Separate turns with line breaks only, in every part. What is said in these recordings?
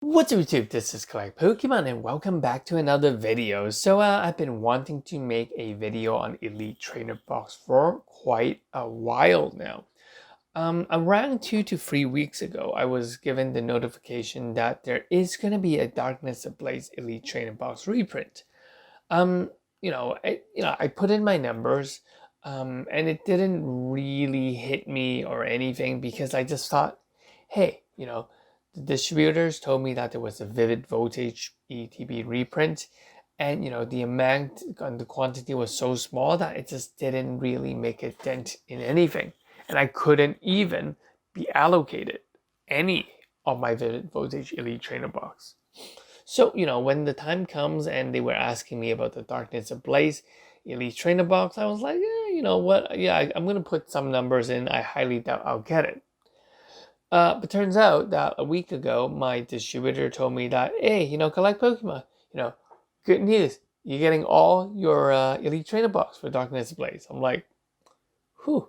What's up YouTube, this is Collect Pokemon and welcome back to another video. I've been wanting to make a video on Elite Trainer Box for quite a while now. Around 2 to 3 weeks ago, I was given the notification that there is going to be a Darkness Ablaze Elite Trainer Box reprint. I put in my numbers, and it didn't really hit me or anything because I just thought, hey, the distributors told me that there was a Vivid Voltage ETB reprint, and the amount and the quantity was so small that it just didn't really make a dent in anything, and I couldn't even be allocated any of my Vivid Voltage Elite Trainer Box. So, when the time comes and they were asking me about the Darkness Ablaze Elite Trainer Box, I was like, yeah, you know what? Yeah, I'm going to put some numbers in. I highly doubt I'll get it. But turns out that a week ago, my distributor told me that, hey, collect Pokemon. Good news. You're getting all your Elite Trainer Box for Darkness Ablaze. I'm like, whew,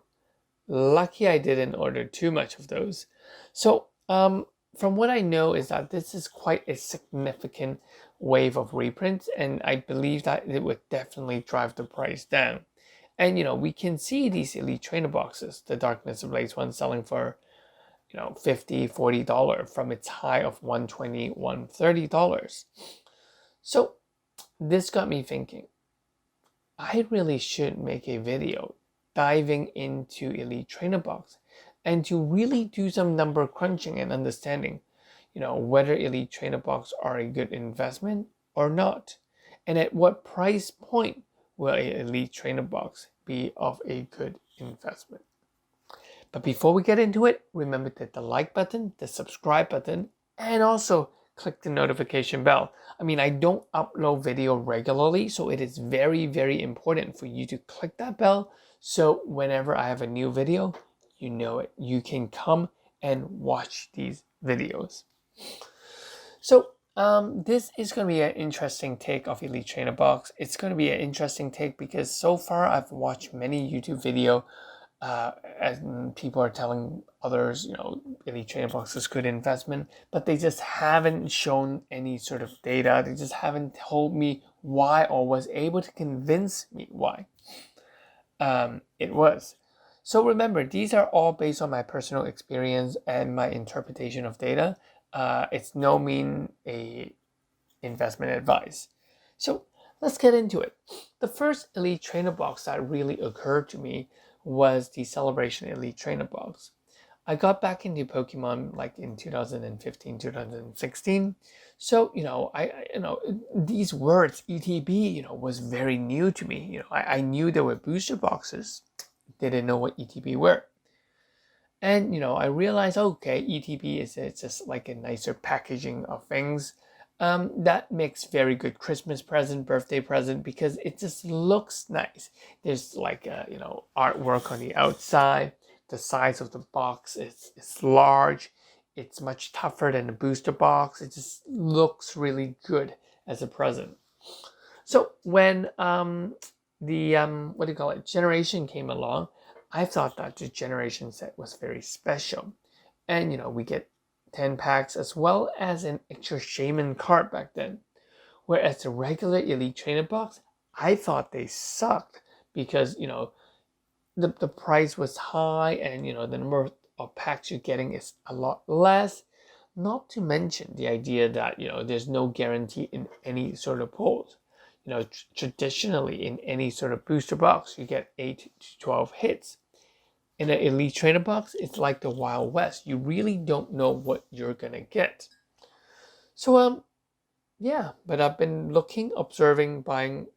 lucky I didn't order too much of those. So, from what I know is that this is quite a significant wave of reprints, and I believe that it would definitely drive the price down. And, we can see these Elite Trainer Boxes, the Darkness Ablaze one, selling for $50, $40 from its high of $120, $130. So this got me thinking, I really should make a video diving into Elite Trainer Box and to really do some number crunching and understanding, whether Elite Trainer Box are a good investment or not. And at what price point will a Elite Trainer Box be of a good investment? But before we get into it, remember to hit the like button, the subscribe button, and also click the notification bell. I don't upload video regularly, so it is very, very important for you to click that bell. So whenever I have a new video, you know it. You can come and watch these videos. So this is going to be an interesting take of Elite Trainer Box. It's going to be an interesting take because so far I've watched many YouTube videos and people are telling others, Elite Trainer Box is good investment, but they just haven't shown any sort of data. They just haven't told me why or was able to convince me why it was. So remember, these are all based on my personal experience and my interpretation of data. It's no mean a investment advice. So let's get into it. The first Elite Trainer Box that really occurred to me was the Celebration Elite Trainer Box. I got back into Pokemon like in 2015, 2016. So, these words, ETB, was very new to me. I knew there were booster boxes, didn't know what ETB were. And, I realized, okay, ETB is just like a nicer packaging of things. That makes very good Christmas present, birthday present, because it just looks nice. There's like artwork on the outside. The size of the box is large. It's much tougher than the booster box. It just looks really good as a present. So when generation came along, I thought that the generation set was very special. And we get 10 packs as well as an extra Shaman card back then. Whereas the regular Elite Trainer Box, I thought they sucked because, the price was high and, the number of packs you're getting is a lot less. Not to mention the idea that, there's no guarantee in any sort of pulls. Traditionally in any sort of booster box, you get 8 to 12 hits. In an Elite Trainer Box, it's like the Wild West. You really don't know what you're gonna get. So but I've been looking, observing, buying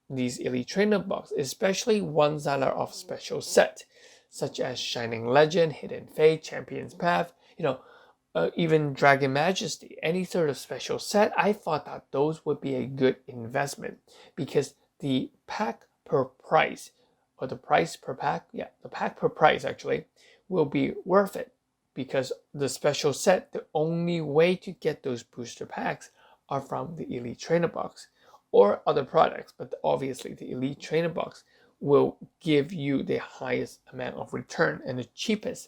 these Elite Trainer Box, especially ones that are of special set, such as Shining Legend, Hidden Fate, Champion's Path, even Dragon Majesty, any sort of special set. I thought that those would be a good investment because the pack per price, or the price per pack, the pack per price actually, will be worth it because the special set, the only way to get those booster packs are from the Elite Trainer Box or other products, but obviously the Elite Trainer Box will give you the highest amount of return and the cheapest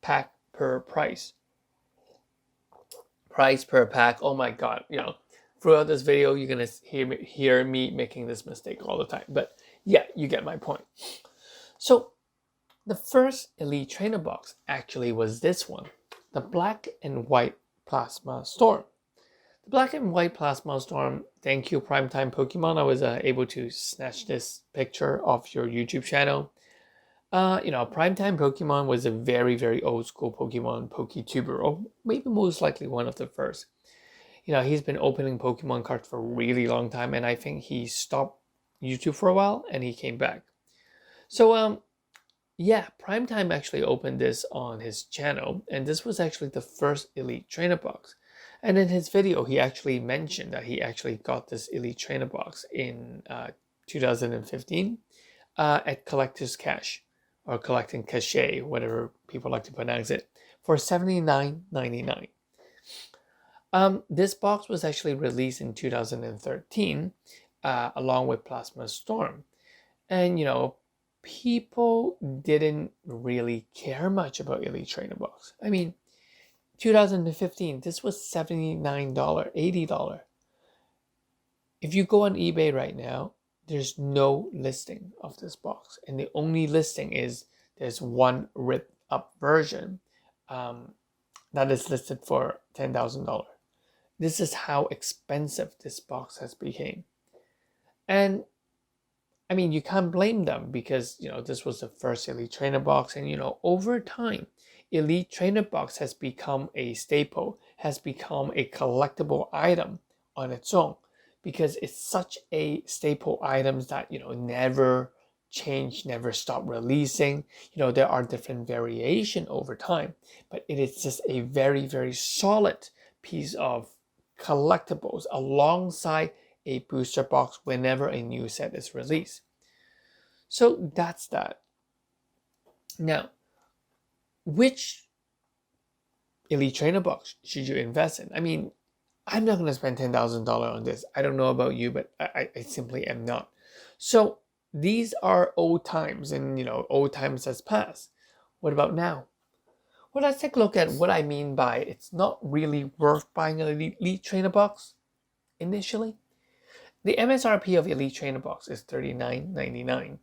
pack per price. price per pack. Oh my God, throughout this video, you're going to hear me making this mistake all the time. But yeah, you get my point. So the first Elite Trainer box actually was this one, the Black and White Plasma Storm. The Black and White Plasma Storm, thank you Primetime Pokemon. I was able to snatch this picture off your YouTube channel. Primetime Pokemon was a very, very old school Pokemon PokeTuber, or maybe most likely one of the first. He's been opening Pokemon cards for a really long time, and I think he stopped YouTube for a while and he came back. So, yeah, Primetime actually opened this on his channel, and this was actually the first Elite Trainer box. And in his video, he actually mentioned that he actually got this Elite Trainer box in 2015 at Collector's Cash, or Collecting Cachet, whatever people like to pronounce it, for $79.99. This box was actually released in 2013, along with Plasma Storm. And, people didn't really care much about Elite Trainer box. I mean, 2015, this was $79, $80. If you go on eBay right now, there's no listing of this box. And the only listing is there's one ripped up version that is listed for $10,000. This is how expensive this box has become. And I mean, you can't blame them because, this was the first Elite Trainer box. And, over time, Elite Trainer box has become a staple, has become a collectible item on its own, because it's such a staple item that, never change, never stop releasing. There are different variation over time, but it is just a very, very solid piece of collectibles alongside a booster box whenever a new set is released. So that's that. Now, which Elite Trainer box should you invest in? I mean, I'm not going to spend $10,000 on this. I don't know about you, but I simply am not. So these are old times, and old times has passed. What about now? Well, let's take a look at what I mean by it's not really worth buying an Elite Trainer box initially. The MSRP of Elite Trainer box is $39.99,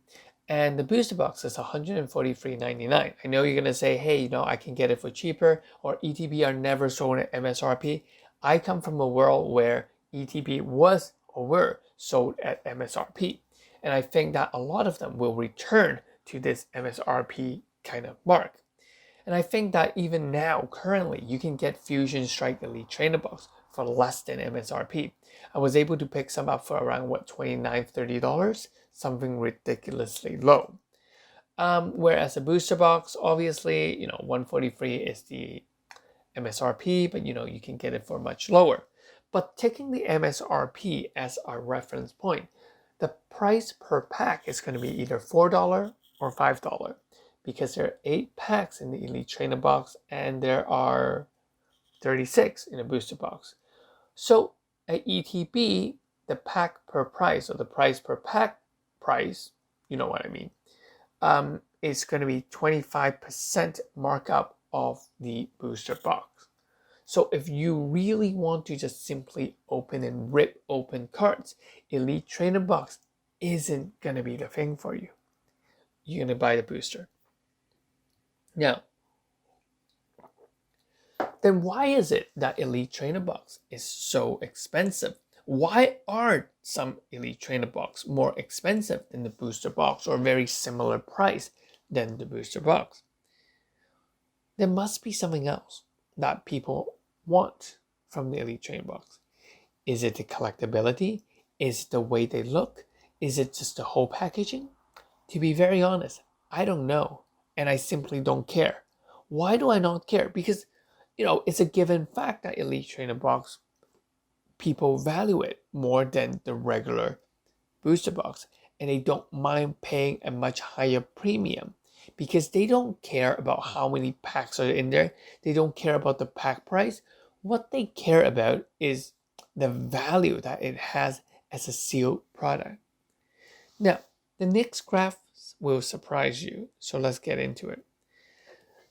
and the booster box is $143.99. I know you're going to say, hey, I can get it for cheaper, or ETB are never sold at MSRP. I come from a world where ETB was or were sold at MSRP, and I think that a lot of them will return to this MSRP kind of mark. And I think that even now, currently, you can get Fusion Strike Elite Trainer box for less than MSRP. I was able to pick some up for around, $29, $30, something ridiculously low. Whereas a booster box, obviously, $143 is the MSRP, but you can get it for much lower. But taking the MSRP as our reference point, the price per pack is going to be either $4 or $5, because there are 8 packs in the Elite Trainer box and there are 36 in a booster box. So at ETB, the pack per price, or the price per pack price, you know what I mean, is going to be 25% markup of the booster box. So if you really want to just simply open and rip open cards, Elite Trainer box isn't going to be the thing for you. You're going to buy the booster. Now, then why is it that Elite Trainer box is so expensive? Why are some Elite Trainer box more expensive than the booster box, or very similar price than the booster box? There must be something else that people want from the Elite Trainer box. Is it the collectability? Is it the way they look? Is it just the whole packaging? To be very honest, I don't know, and I simply don't care. Why do I not care? Because, it's a given fact that Elite Trainer box, people value it more than the regular booster box, and they don't mind paying a much higher premium because they don't care about how many packs are in there. They don't care about the pack price. What they care about is the value that it has as a sealed product. Now, the next graph will surprise you, so let's get into it.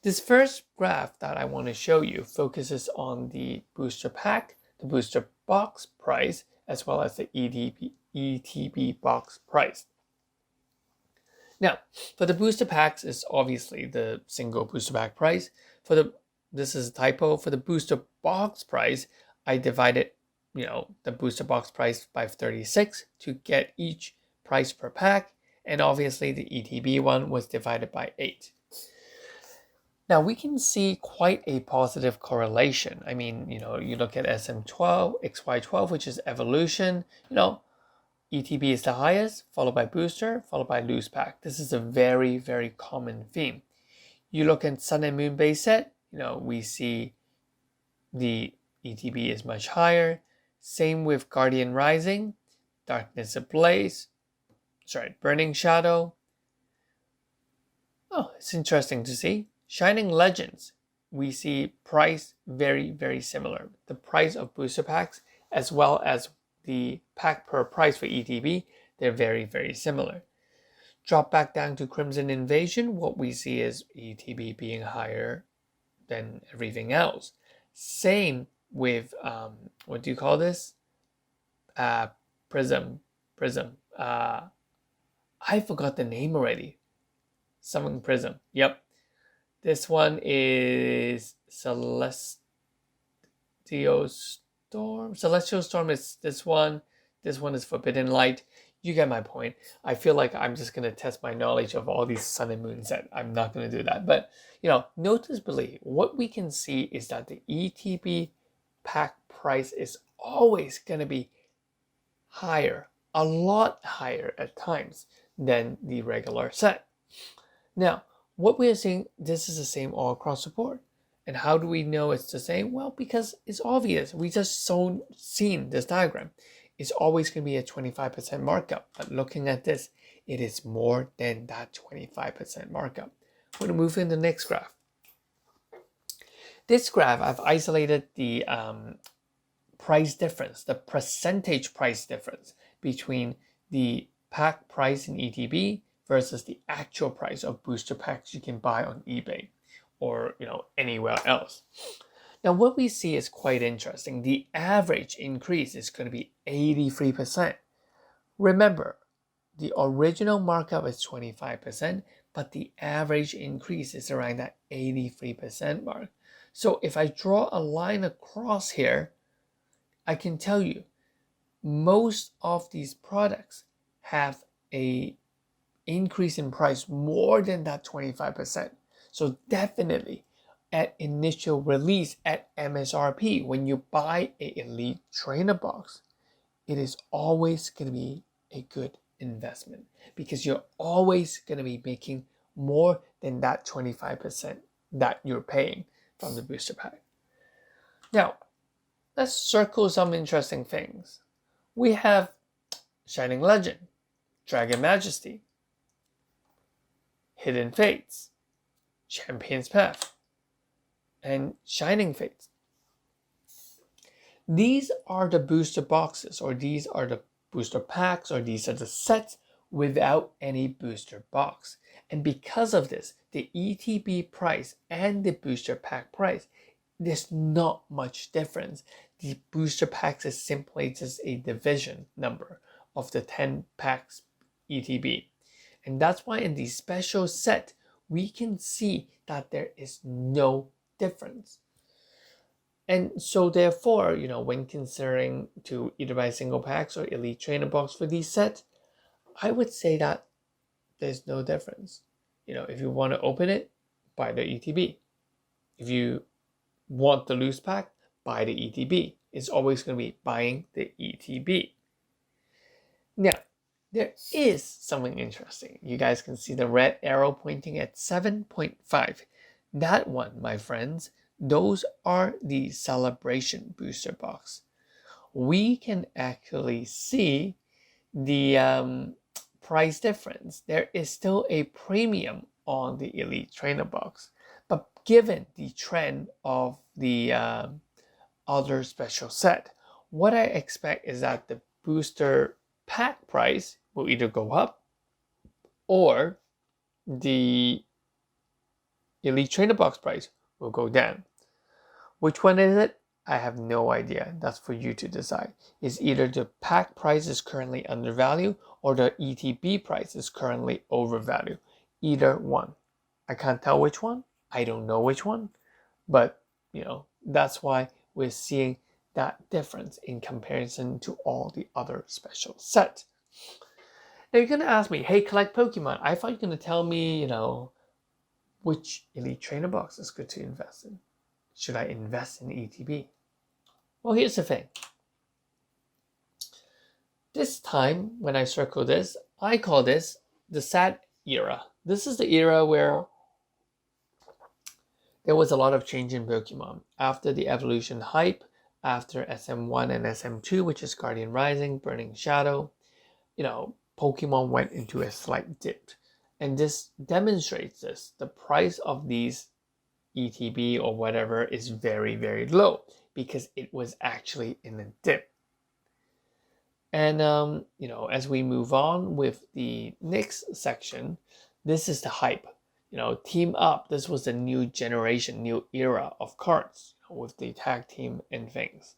This first graph that I want to show you focuses on the booster pack, the booster box price, as well as the ETB box price. Now, for the booster packs, it's obviously the single booster pack price. This is a typo. For the booster box price, I divided, the booster box price by 36 to get each price per pack, and obviously the ETB one was divided by 8. Now we can see quite a positive correlation. I mean, you look at SM12, XY12, which is evolution, ETB is the highest, followed by booster, followed by loose pack. This is a very, very common theme. You look at Sun and Moon base set, we see the ETB is much higher. Same with Guardian Rising, Darkness Ablaze, Burning Shadow. Oh, it's interesting to see. Shining Legends, we see price very, very similar. The price of booster packs as well as the pack per price for ETB, they're very, very similar. Drop back down to Crimson Invasion, what we see is ETB being higher than everything else. Same with, what do you call this? Prism. I forgot the name already. Something Prism, yep. This one is Celestial Storm. Celestial Storm is this one. This one is Forbidden Light. You get my point. I feel like I'm just going to test my knowledge of all these Sun and Moon sets. I'm not going to do that. But, noticeably, what we can see is that the ETB pack price is always going to be higher, a lot higher at times than the regular set. Now, what we are seeing, this is the same all across the board. And how do we know it's the same? Well, because it's obvious. We just seen this diagram. It's always going to be a 25% markup. But looking at this, it is more than that 25% markup. We're going to move into the next graph. This graph, I've isolated the price difference, the percentage price difference between the pack price in ETB versus the actual price of booster packs you can buy on eBay or anywhere else. Now what we see is quite interesting. The average increase is going to be 83%. Remember, the original markup is 25%, but the average increase is around that 83% mark. So if I draw a line across here, I can tell you most of these products have a increase in price more than that 25%. So definitely at initial release at MSRP, when you buy an Elite Trainer box, it is always going to be a good investment because you're always going to be making more than that 25% that you're paying from the booster pack. Now, let's circle some interesting things. We have Shining Legend, Dragon Majesty, Hidden Fates, Champion's Path, and Shining Fates. These are the booster boxes, or these are the booster packs, or these are the sets without any booster box. And because of this, the ETB price and the booster pack price, there's not much difference. The booster packs is simply just a division number of the 10 packs ETB. And that's why in the special set, we can see that there is no difference. And so therefore, when considering to either buy single packs or Elite Trainer box for these sets, I would say that there's no difference. If you want to open it, buy the ETB. If you want the loose pack, buy the ETB. It's always going to be buying the ETB. Now, there is something interesting. You guys can see the red arrow pointing at 7.5. That one, my friends, those are the Celebration booster box. We can actually see the price difference. There is still a premium on the Elite Trainer box. But given the trend of the other special set, what I expect is that the booster pack price will either go up or the Elite Trainer Box price will go down. Which one is it? I have no idea. That's for you to decide. It's either the pack price is currently undervalued or the ETB price is currently overvalued. Either one. I can't tell which one. I don't know which one. But, that's why we're seeing that difference in comparison to all the other special sets. Now you're going to ask me, hey, collect Pokemon. I thought you were going to tell me, which Elite Trainer Box is good to invest in. Should I invest in ETB? Well, here's the thing. This time, when I circle this, I call this the sad era. This is the era where there was a lot of change in Pokemon. After the evolution hype, after SM1 and SM2, which is Guardian Rising, Burning Shadow, Pokemon went into a slight dip. And this demonstrates this. The price of these ETB or whatever is very, very low because it was actually in a dip. And, as we move on with the next section, this is the hype. Team Up, this was the new generation, new era of cards with the tag team and things.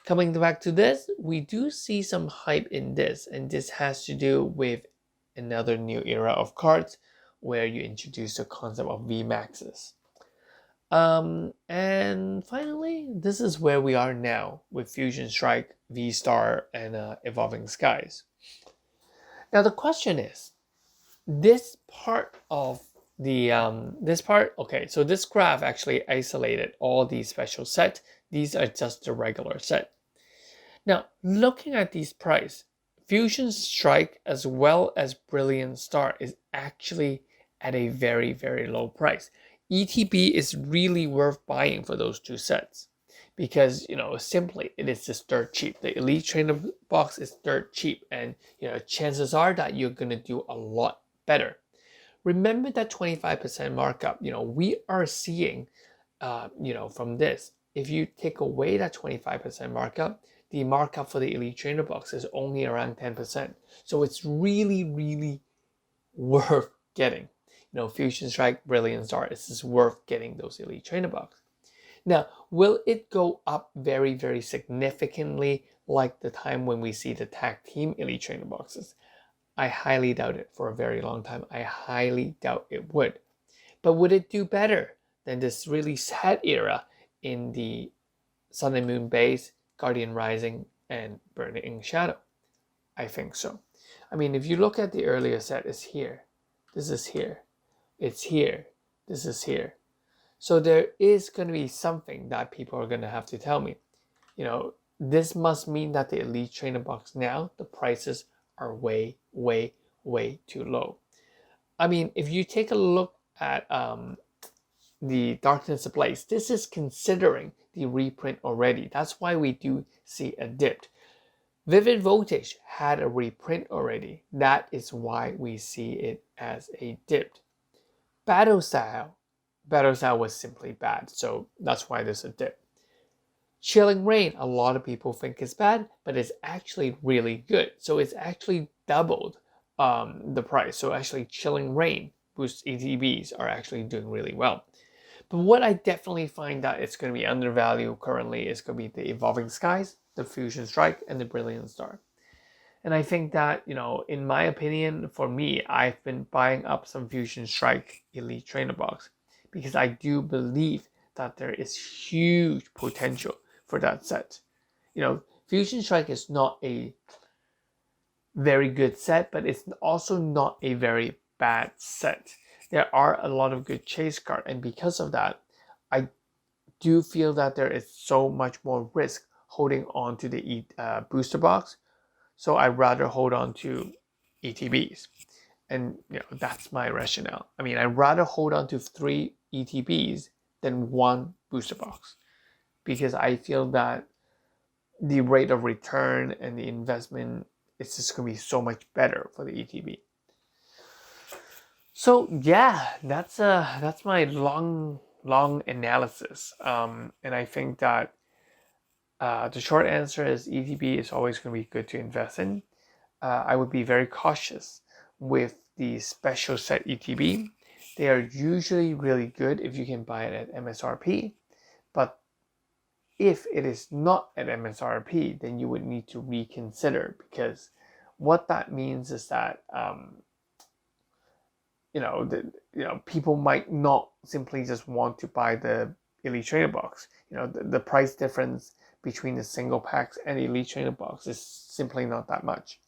Coming back to this, we do see some hype in this, and this has to do with another new era of cards where you introduce the concept of VMAXs. And finally, this is where we are now with Fusion Strike, V-Star, and Evolving Skies. Now the question is, this part of the okay, so this graph actually isolated all these special sets. These are just the regular set. Now, looking at these price, Fusion Strike as well as Brilliant Star is actually at a very, very low price. ETB is really worth buying for those two sets because, simply it is just dirt cheap. The Elite Trainer Box is dirt cheap, and, chances are that you're going to do a lot better. Remember that 25% markup, we are seeing, from this, if you take away that 25% markup, the markup for the Elite Trainer Box is only around 10%. So it's really, really worth getting. Fusion Strike, Brilliant Star, this is worth getting those Elite Trainer Box. Now, will it go up very, very significantly like the time when we see the tag team Elite Trainer Boxes? I highly doubt it for a very long time. I highly doubt it would. But would it do better than this really sad era in the Sun and Moon base, Guardian Rising, and Burning Shadow? I think so. I mean, if you look at the earlier set, it's here. This is here. It's here. This is here. So there is going to be something that people are going to have to tell me. This must mean that the Elite Trainer Box now, the prices are way, way, way too low. I mean, if you take a look at the Darkness Ablaze, this is considering the reprint already. That's why we do see a dip. Vivid Voltage had a reprint already. That is why we see it as a dip. Battle Style was simply bad, so that's why there's a dip. Chilling Rain, a lot of people think it's bad, but it's actually really good. So it's actually doubled the price. So actually Chilling Rain boost ETBs are actually doing really well. But what I definitely find that it's going to be undervalued currently is going to be the Evolving Skies, the Fusion Strike, and the Brilliant Star. And I think that, in my opinion, for me, I've been buying up some Fusion Strike Elite Trainer Box because I do believe that there is huge potential for that set. Fusion Strike is not a very good set, but it's also not a very bad set. There are a lot of good chase cards, and because of that, I do feel that there is so much more risk holding on to the booster box. So I'd rather hold on to ETBs. And that's my rationale. I mean, I'd rather hold on to 3 ETBs than 1 booster box, because I feel that the rate of return and the investment is just going to be so much better for the ETB. So yeah, that's my long analysis. And I think that the short answer is ETB is always going to be good to invest in. I would be very cautious with the special set ETB They are usually really good if you can buy it at MSRP, but if it is not at MSRP, then you would need to reconsider, because what that means is that people might not simply just want to buy the Elite Trainer box. The price difference between the single packs and Elite Trainer box is simply not that much.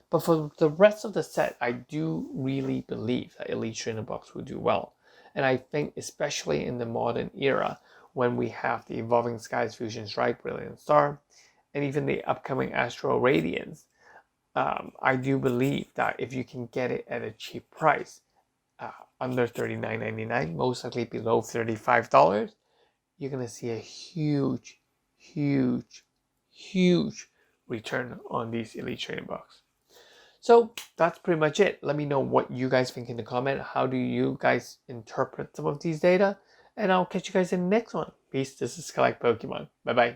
But for the rest of the set, I do really believe that Elite Trainer box will do well. And I think especially in the modern era, when we have the Evolving Skies Fusion Strike, Brilliant Star, and even the upcoming Astro Radiance, I do believe that if you can get it at a cheap price, under $39.99, most likely below $35, you're going to see a huge, huge, huge return on these Elite Trainer box. So that's pretty much it. Let me know what you guys think in the comment. How do you guys interpret some of these data? And I'll catch you guys in the next one. Peace. This is Collect Pokemon. Bye-bye.